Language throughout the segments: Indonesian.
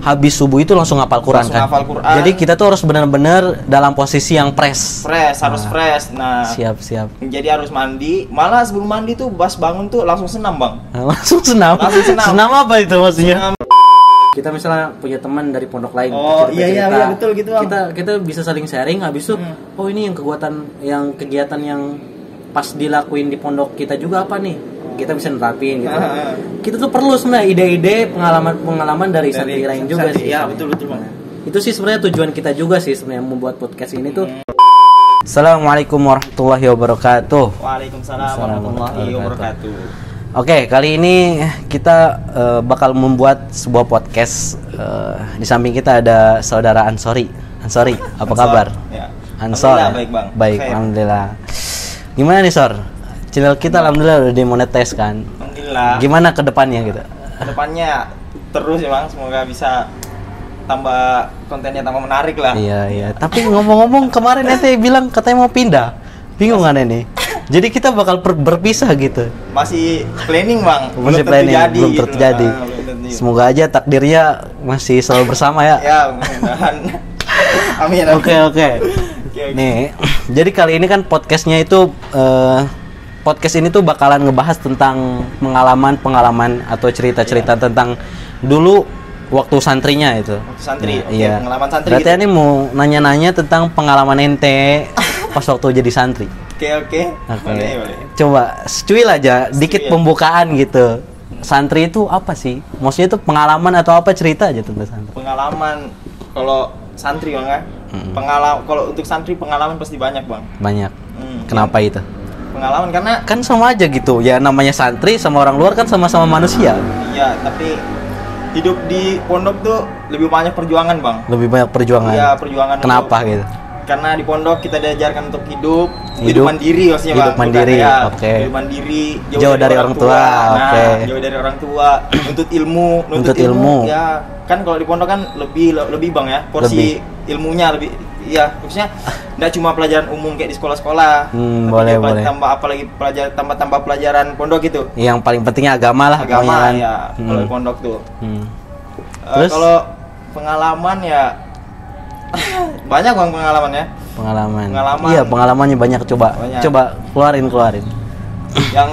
habis subuh itu langsung hafal Quran kan. Hafal Quran. Jadi kita tuh harus benar-benar dalam posisi yang fresh. Harus fresh. Nah, siap. Jadi harus mandi. Malah sebelum mandi tuh pas bangun tuh langsung senam, Bang. Langsung senam. Senam apa itu maksudnya? Kita misalnya punya teman dari pondok lain, iya betul gitu, Bang. Kita bisa saling sharing, habis itu oh ini yang kegiatan yang pas dilakuin di pondok kita juga apa nih? Kita bisa nerapin gitu. Kita tuh perlu sebenarnya ide-ide, pengalaman dari santri lain juga sih. Iya, betul Bang. Itu sih sebenarnya tujuan kita juga sih sebenarnya membuat podcast ini tuh. Assalamualaikum warahmatullahi wabarakatuh. Waalaikumsalam warahmatullahi wabarakatuh. Oke, kali ini kita bakal membuat sebuah podcast. Di samping kita ada saudara Ansori, apa kabar? Ya. Ansor. Baik, Bang. Baik, alhamdulillah. Gimana nih, Sor? Channel kita alhamdulillah udah dimonetize kan? Alhamdulillah. Gimana ke depannya gitu? Kedepannya terus ya, Bang, semoga bisa tambah kontennya tambah menarik lah. Iya. Tapi ngomong-ngomong kemarin ente bilang katanya mau pindah. Bingung kan ini? Jadi kita bakal berpisah gitu. Masih planning, Bang. Belum terjadi. Semoga aja takdirnya masih selalu bersama ya. Ya, mudah-mudahan. Amin. Oke. Nih, jadi kali ini kan podcastnya itu podcast ini tuh bakalan ngebahas tentang pengalaman atau cerita-cerita tentang dulu waktu santrinya itu. Waktu santri. Nah, iya. Pengalaman santri. Berarti gitu. ini mau nanya-nanya tentang pengalaman ente pas waktu jadi santri. Oke. Boleh. Coba cuil aja dikit pembukaan gitu. Santri itu apa sih? Maksudnya itu pengalaman atau apa, cerita aja tentang santri. Pengalaman kalau santri, Bang ya. Kalau untuk santri pengalaman pasti banyak, Bang. Banyak. Kenapa itu? Pengalaman karena kan sama aja gitu ya, namanya santri sama orang luar kan sama-sama manusia. Iya, tapi hidup di pondok tuh lebih banyak perjuangan, Bang. Lebih banyak perjuangan. Iya, perjuangan. Kenapa gitu? Karena di pondok kita diajarkan untuk hidup mandiri maksudnya, Bang. Hidup mandiri, ya, oke. Hidup mandiri, jauh dari orang tua. Oke. Jauh dari orang tua, nuntut ilmu. Ya, kan kalau di pondok kan lebih Bang ya, porsi ilmunya lebih. Iya, maksudnya enggak cuma pelajaran umum kayak di sekolah-sekolah. Boleh. Tambah pelajaran pondok gitu. Yang paling pentingnya agama lah. Agama ya, kalau di pondok tuh. Terus kalau pengalaman ya banyak, Bang, pengalamannya. Pengalaman. Iya, pengalamannya banyak. Coba keluarin. Yang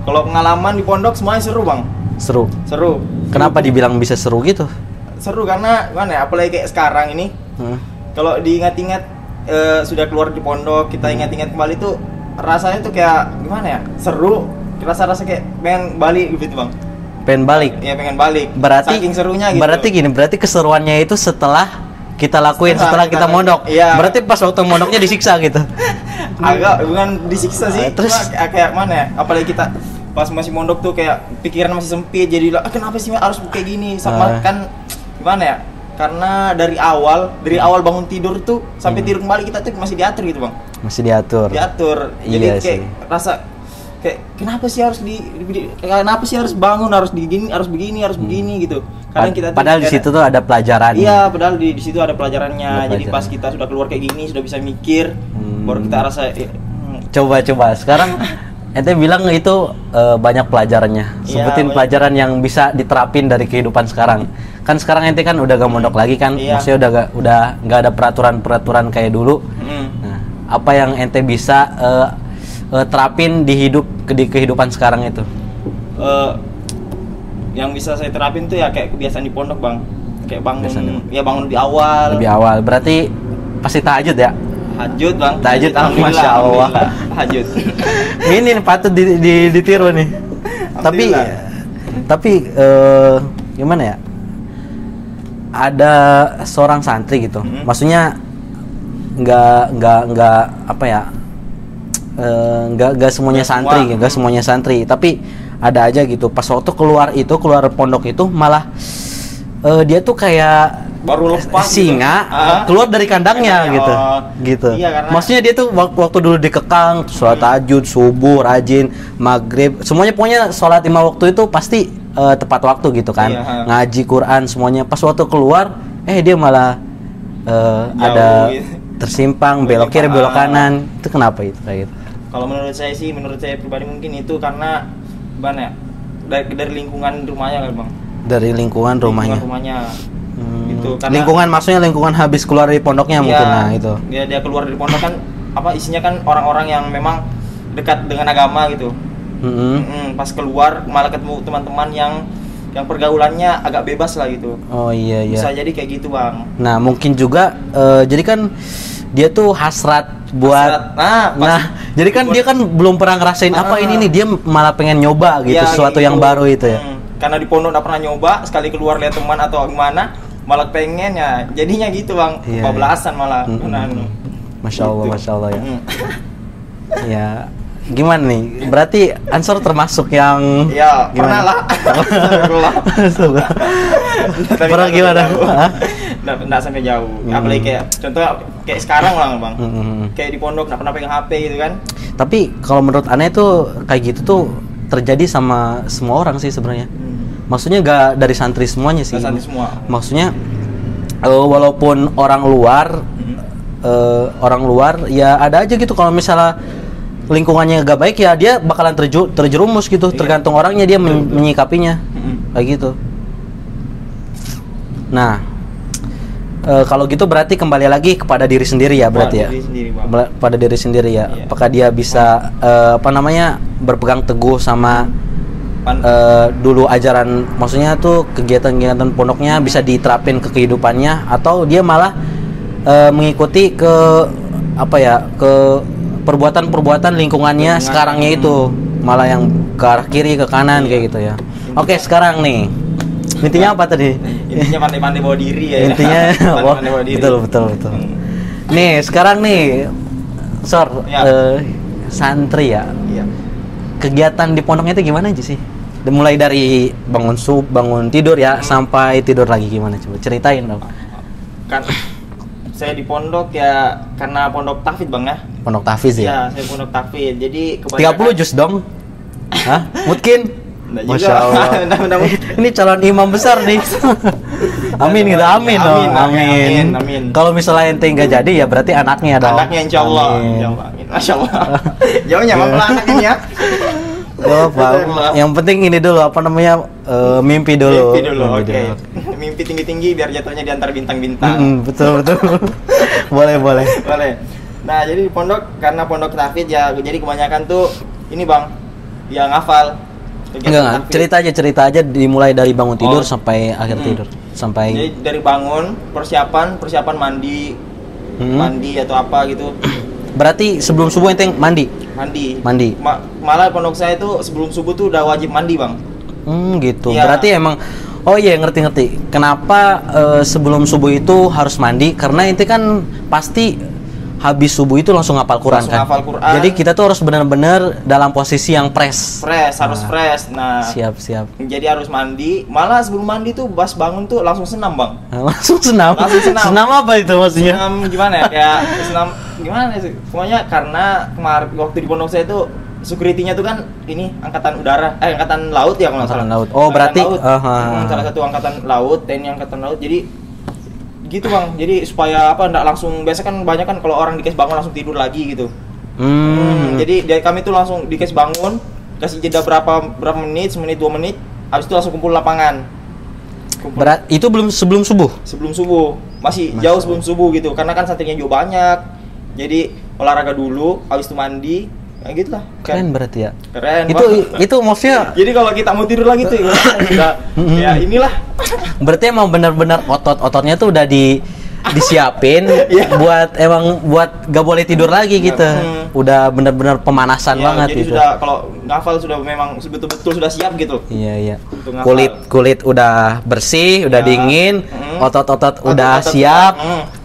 kalau pengalaman di pondok semuanya seru, Bang. Seru. Kenapa dibilang bisa seru gitu? Seru karena gimana ya, apalagi kayak sekarang ini. Kalau diingat-ingat sudah keluar di pondok, kita ingat-ingat kembali tuh rasanya tuh kayak gimana ya? Seru. Rasa kayak pengen balik gitu, Bang. Pengen balik. Iya, pengen balik. Saking serunya gitu. Berarti keseruannya itu setelah kita lakuin setelah kita mondok. Iya. Berarti pas waktu mondoknya disiksa gitu. Agak bukan disiksa sih. Terus kayak mana ya? Apalagi kita pas masih mondok tuh kayak pikiran masih sempit, jadi kenapa sih harus kayak gini? Sama kan gimana ya? Karena dari awal bangun tidur tuh sampai tidur kembali kita tuh masih diatur gitu, Bang. Masih diatur. Jadi iya kayak sih. Rasa kayak kenapa sih harus bangun, harus begini gitu. Karena kita padahal di situ tuh ada pelajaran. Iya, padahal di situ ada pelajarannya. Jadi pas kita sudah keluar kayak gini, sudah bisa mikir, baru kita rasa coba sekarang ente bilang itu banyak pelajarannya. Sebutin pelajaran yang bisa diterapin dari kehidupan sekarang. Kan sekarang ente kan udah gak mondok lagi kan, maksudnya udah nggak ada peraturan kayak dulu. Nah, apa yang ente bisa terapin di kehidupan sekarang itu? Yang bisa saya terapin tuh ya kayak kebiasaan di pondok, Bang. Kayak bangun lebih awal. Berarti pasti tahajud ya? Tahajud, Bang. Tahajud, Masya Allah. Tahajud. Ini patut ditiru nih. Tapi gimana ya? Ada seorang santri gitu. Maksudnya nggak apa ya? Nggak semuanya santri, tapi ada aja gitu. Pas waktu keluar pondok itu malah dia tuh kayak baru lepas singa gitu. Keluar dari kandangnya gitu. Iya, karena maksudnya dia tuh waktu dulu dikekang sholat tahajud, subuh, rajin, maghrib, semuanya pokoknya sholat 5 waktu itu pasti tepat waktu gitu kan. Ngaji Quran semuanya. Pas waktu keluar dia malah ada gitu. Tersimpang, belok kiri, belok kanan. Itu kenapa itu kayak gitu? Kalau menurut saya pribadi mungkin itu karena gimana ya, dari lingkungan rumahnya kan, Bang. Dari lingkungan rumahnya. Gitu, lingkungan maksudnya lingkungan habis keluar dari pondoknya mungkin, nah itu. Dia keluar dari pondok kan isinya kan orang-orang yang memang dekat dengan agama gitu. Pas keluar malah ketemu teman-teman yang pergaulannya agak bebas lah gitu. Oh iya. Bisa jadi kayak gitu, Bang. Nah mungkin juga jadi kan dia tuh hasrat buat jadi kan dia kan belum pernah ngerasain apa ini nih, dia malah pengen nyoba gitu, sesuatu yang baru itu ya. Karena di pondok udah pernah nyoba, sekali keluar lihat teman atau gimana malah pengen ya, jadinya gitu, Bang. Kebablasan malah. Masya Allah ya. Ya gimana nih? Berarti Ansor termasuk yang pernah lah. Pernah gimana? Nggak sampai jauh. Apalagi kayak contoh kayak sekarang lah, Bang. Kayak di pondok nggak pernah pegang HP gitu kan. Tapi kalau menurut Ane tuh kayak gitu tuh terjadi sama semua orang sih sebenarnya. Maksudnya gak dari santri semuanya sih. Santri semua. Maksudnya walaupun orang luar ya ada aja gitu, kalau misalnya lingkungannya gak baik ya dia bakalan terjerumus gitu. Tergantung orangnya dia menyikapinya kayak gitu. Nah kalau gitu berarti kembali lagi kepada diri sendiri ya, berarti ya. Pada diri sendiri ya. Apakah dia bisa berpegang teguh sama dulu ajaran, maksudnya tuh kegiatan-kegiatan pondoknya bisa diterapin ke kehidupannya, atau dia malah mengikuti ke perbuatan-perbuatan lingkungannya sekarangnya itu malah yang ke arah kiri ke kanan kayak gitu ya. Oke, sekarang nih intinya apa tadi? Intinya pandai-pandai bawa diri ya. Intinya betul. Nih sekarang nih santri ya. Kegiatan di pondoknya itu gimana aja sih? Mulai dari bangun tidur ya sampai tidur lagi, gimana, coba ceritain dong. Kan saya di pondok ya karena pondok tahfidz, Bang ya. Pondok tahfidz ya? Iya, saya pondok tahfidz. Jadi 30 juz dong. Hah? Mungkin? Masya Allah. Ini calon imam besar nih. Amin gitu, amin. Kalau misalnya ente nggak jadi ya berarti anaknya dong. Anaknya insya Allah. Masya Allah. Jauhnya Bang anaknya ya. Yang penting ini dulu mimpi dulu. Oke. Mimpi tinggi-tinggi biar jatuhnya di antara bintang-bintang. Betul. boleh. Nah, jadi di pondok karena pondok tahfidz ya, jadi kebanyakan tuh ini, Bang, yang ngafal. Enggak, cerita aja dimulai dari bangun tidur sampai akhir tidur. Jadi dari bangun, persiapan mandi atau apa gitu. Berarti sebelum subuh ente mandi. Malah pondok saya itu sebelum subuh tuh udah wajib mandi, Bang. Gitu. Ya. Berarti emang ngerti. Kenapa sebelum subuh itu harus mandi? Karena ente kan pasti habis subuh itu langsung hafal Quran kan. Jadi kita tuh harus benar-benar dalam posisi yang fresh. Harus fresh. Nah, siap. Jadi harus mandi. Malah sebelum mandi tuh pas bangun tuh langsung senam, Bang. Langsung senam. Senam apa itu maksudnya? Senam gimana ya? Kayak senam gimana sih? Pokoknya karena kemarin waktu di pondok saya tuh security-nya tuh kan ini angkatan laut ya kalau nggak salah. Laut. Oh, berarti salah satu angkatan laut, TNI angkatan laut. Jadi gitu, Bang, jadi supaya enggak langsung, biasa kan banyak kan kalau orang dikasih bangun langsung tidur lagi gitu. Jadi dari kami tuh langsung dikasih bangun, kasih jeda berapa menit, 1 menit 2 menit, habis itu langsung kumpul lapangan. Itu belum sebelum subuh? Sebelum subuh, masih jauh sebelum subuh gitu, karena kan santrinya juga banyak. Jadi olahraga dulu, habis itu mandi, kayak gitu lah. Keren berarti ya. Keren. Itu maksudnya. Jadi kalau kita mau tidur lagi tuh ya inilah. Berarti emang benar-benar ototnya tuh udah disiapin buat gak boleh tidur lagi gitu. Udah benar-benar pemanasan banget jadi gitu. Sudah kalau ngafal sudah memang betul-betul sudah siap gitu. Iya. Kulit udah bersih, udah dingin, otot-otot udah siap.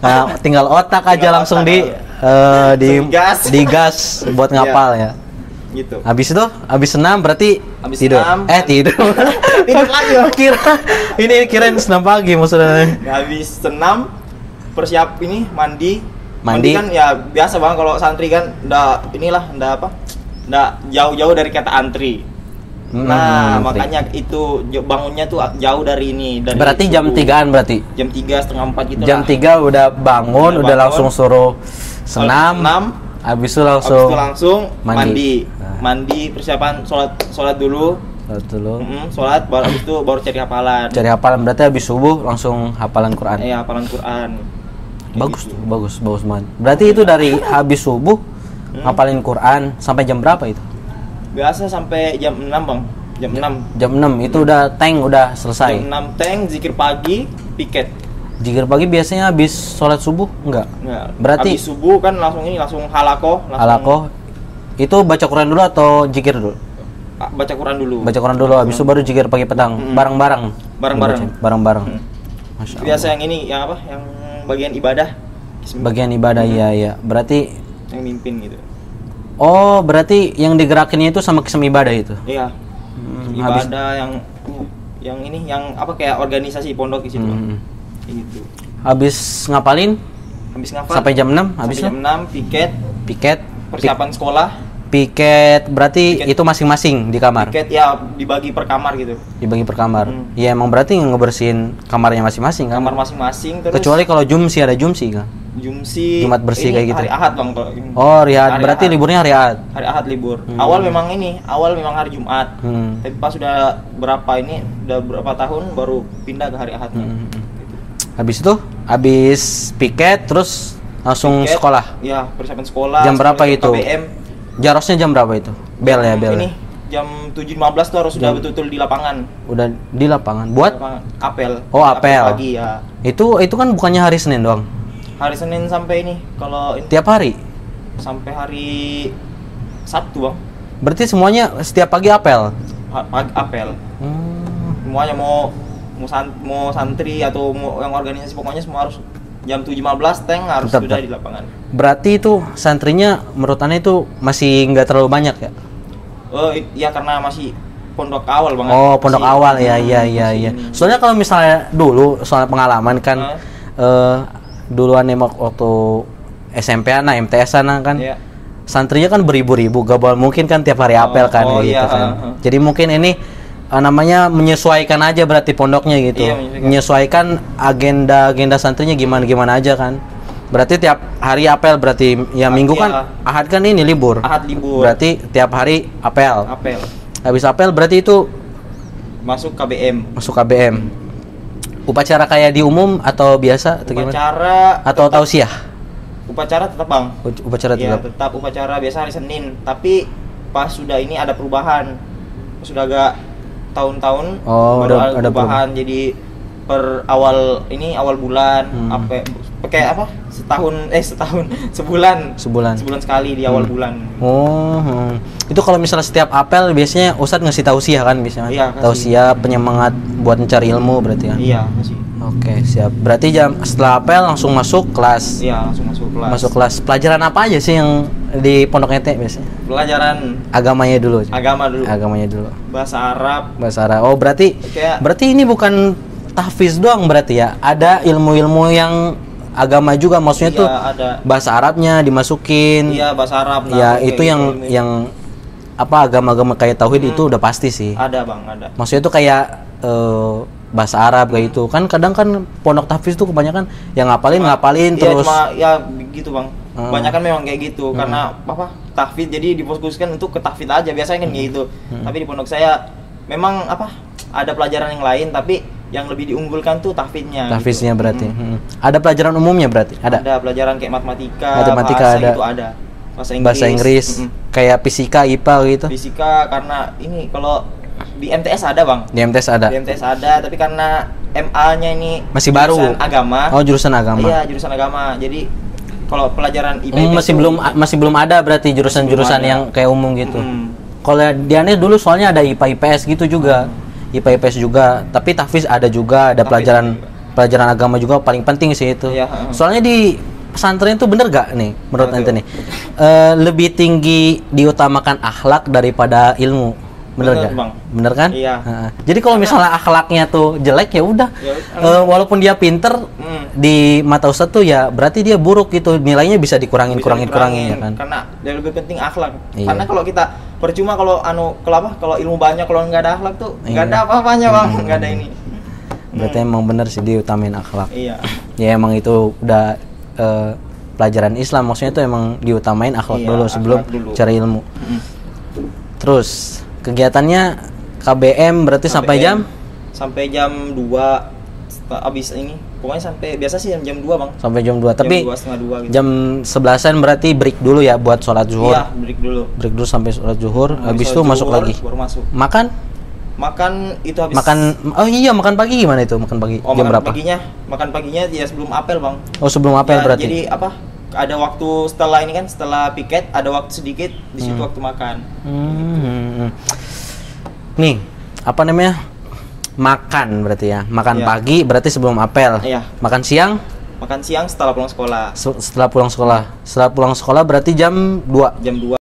Nah, tinggal otak aja langsung digas buat ngapal ya. Gitu. Habis senam berarti tidur. Tidur. Tidur lagi. Kirain senam pagi maksudnya. Habis senam persiap ini mandi kan ya biasa, Bang, kalau santri kan udah jauh-jauh dari kata antri. Makanya itu bangunnya tuh jauh dari ini. Berarti jam 3-an berarti? Jam 3, setengah 4 gitu. Jam 3 udah bangun, udah langsung suruh senam. Habis itu langsung mandi persiapan sholat dulu, Sholat dulu. Sholat baru habis itu baru cari hafalan. Cari hafalan berarti habis subuh langsung hafalan Quran. Iya, hafalan Quran. Bagus tuh, bagus banget. Berarti itu dari habis subuh hafalin Quran sampai jam berapa itu? Biasa sampai jam 6, Bang. Jam 6. Jam 6 itu udah udah selesai. Jam 6 tank, zikir pagi, piket. Zikir pagi biasanya habis sholat subuh enggak? Berarti habis subuh kan langsung halakoh. Itu baca Quran dulu atau zikir dulu? Baca Quran dulu. Baca Quran dulu, habis itu baru zikir pagi petang. Bareng-bareng. Masya Allah. Biasa yang ini, yang apa? Yang bagian ibadah. Bagian ibadah, iya. Berarti yang mimpin gitu. Oh, berarti yang digerakinnya itu sama kisah ibadah itu? Iya. Ibadah yang ini, yang apa, kayak organisasi pondok di situ. Gitu. Habis ngapalin? Habis ngapal. Sampai jam 6, habis jam 6 piket. Persiapan sekolah. Piket berarti itu masing-masing di kamar. Piket ya dibagi per kamar gitu. Dibagi per kamar. Ya emang berarti ngebersihin kamarnya masing-masing kan. Kamar masing-masing terus. Kecuali kalau jumsi, ada jumsi kan. Jumat bersih kayak gitu. Hari Ahad, Bang, kalau ini. Oh, hari Ahad. Berarti liburnya hari Ahad. Hari Ahad libur. Awal memang hari Jumat. Tapi pas udah berapa tahun baru pindah ke hari Ahad. Gitu. Habis itu, habis piket terus langsung sekolah. Ya, persiapan sekolah. Jam berapa itu? KBM. Jarosnya jam berapa itu? Bel. Ini jam 7.15 tuh harus sudah betul-betul di lapangan. Udah di lapangan. Buat apel. Oh, apel. Pagi ya. Itu kan bukannya hari Senin doang? Hari Senin sampai ini. Kalau ini tiap hari? Sampai hari Sabtu, Bang. Berarti semuanya setiap pagi apel? Apel. Semuanya mau santri atau mau yang organisasi, pokoknya semua harus jam 7.15 tank harus sudah di lapangan. Berarti itu santrinya menurut Anda itu masih nggak terlalu banyak ya? Oh iya, karena masih pondok awal banget. Oh, pondok awal ya. Soalnya kalau misalnya dulu soal pengalaman kan duluan emang waktu SMP-an, MTS-an kan. Yeah. Santrinya kan beribu-ribu, gak mungkin kan tiap hari apel kan gitu kan. Jadi mungkin ini namanya menyesuaikan aja berarti pondoknya gitu. Iya, menyesuaikan agenda santrinya gimana aja kan. Berarti tiap hari apel berarti ya minggu kan Ahad kan ini libur. Ahad libur. Berarti tiap hari apel. Habis apel berarti itu masuk KBM. Upacara kayak di umum atau biasa atau gimana? Upacara atau tausiah? Upacara tetap, Bang. Upacara tetap. Ya, tetap upacara biasa hari Senin, tapi pas sudah ini ada perubahan. Sudah agak tahun-tahun baru ada perubahan. Jadi per awal bulan sebulan sekali di awal bulan. Itu kalau misalnya setiap apel biasanya Ustadz ngasih tausiah kan biasanya. Iya, tausiah penyemangat buat mencari ilmu berarti kan. Iya, kasih. Oke, siap. Berarti setelah apel langsung masuk kelas. Iya, langsung masuk kelas. Masuk kelas. Pelajaran apa aja sih yang di Pondok Ente biasanya? Pelajaran agamanya dulu. Agamanya dulu. Bahasa Arab. Oh, berarti ini bukan tahfiz doang berarti ya. Ada ilmu-ilmu yang agama juga, maksudnya tuh ada. Bahasa Arabnya dimasukin. Iya, bahasa Arab. Ya, itu yang apa agama-agama kayak tauhid itu udah pasti sih. Ada, Bang, ada. Maksudnya tuh kayak bahasa Arab kayak itu. Kan kadang kan pondok tahfiz tuh kebanyakan yang ngapalin terus. Iya, begitu, Bang. Banyak kan memang kayak gitu karena tahfiz, jadi difokuskan untuk ke tahfiz aja biasanya kan kayak gitu. Tapi di pondok saya memang ada pelajaran yang lain, tapi yang lebih diunggulkan tuh tahfiznya. Tahfiznya gitu. Berarti. Ada pelajaran umumnya berarti? Ada pelajaran kayak matematika bahasa ada. Itu ada. Bahasa Inggris. Kayak fisika, IPA gitu. Fisika karena ini kalau di MTS ada, Bang. Di MTS ada, tapi karena MA-nya ini masih baru. Jurusan agama. Oh, jurusan agama. Iya, jurusan agama. Jadi kalau pelajaran IPS masih belum ada berarti jurusan-jurusan yang kayak umum gitu. Kalau di aneh dulu soalnya ada IPA IPS gitu juga. IPA IPS juga, tapi tahfiz ada juga, ada pelajaran agama juga paling penting sih itu. Iya, soalnya di pesantren itu bener gak nih menurut ente nih? Lebih tinggi diutamakan akhlak daripada ilmu. Bener gak? Bang. Bener kan? Iya. Jadi kalau misalnya akhlaknya tuh jelek ya udah, walaupun dia pinter di mata ustadz tuh ya berarti dia buruk gitu, nilainya bisa dikurangin ya kan? Karena yang lebih penting akhlak. Iya. Karena kalau kita percuma kalau kalau ilmu banyak kalau nggak ada akhlak tuh nggak ada apa-apanya, Bang. Nggak ada ini. Berarti emang bener sih diutamain akhlak. Iya. Ya emang itu udah pelajaran Islam, maksudnya itu emang diutamain akhlak dulu sebelum cari ilmu. Terus kegiatannya KBM berarti sampai jam? Sampai jam 2 abis ini. Pokoknya sampai biasa sih jam 2, Bang. Sampai jam 2. Tapi jam 2, setengah 2 gitu. Jam 11-an berarti break dulu ya buat sholat zuhur. Iya, break dulu. Break dulu sampai sholat zuhur. Habis itu masuk lagi. Baru masuk. Makan? Makan itu habis. Oh iya, makan pagi gimana itu? Makan pagi jam berapa? Makan paginya ya sebelum apel, Bang. Oh, sebelum apel ya, berarti. Jadi apa? Ada waktu setelah ini kan, setelah piket ada waktu sedikit di situ waktu makan. Nih, apa namanya? Makan berarti ya. Makan Iya. pagi berarti sebelum apel. Iya. Makan siang? Makan siang setelah pulang sekolah. Setelah pulang sekolah. Setelah pulang sekolah berarti jam 2. Jam 2.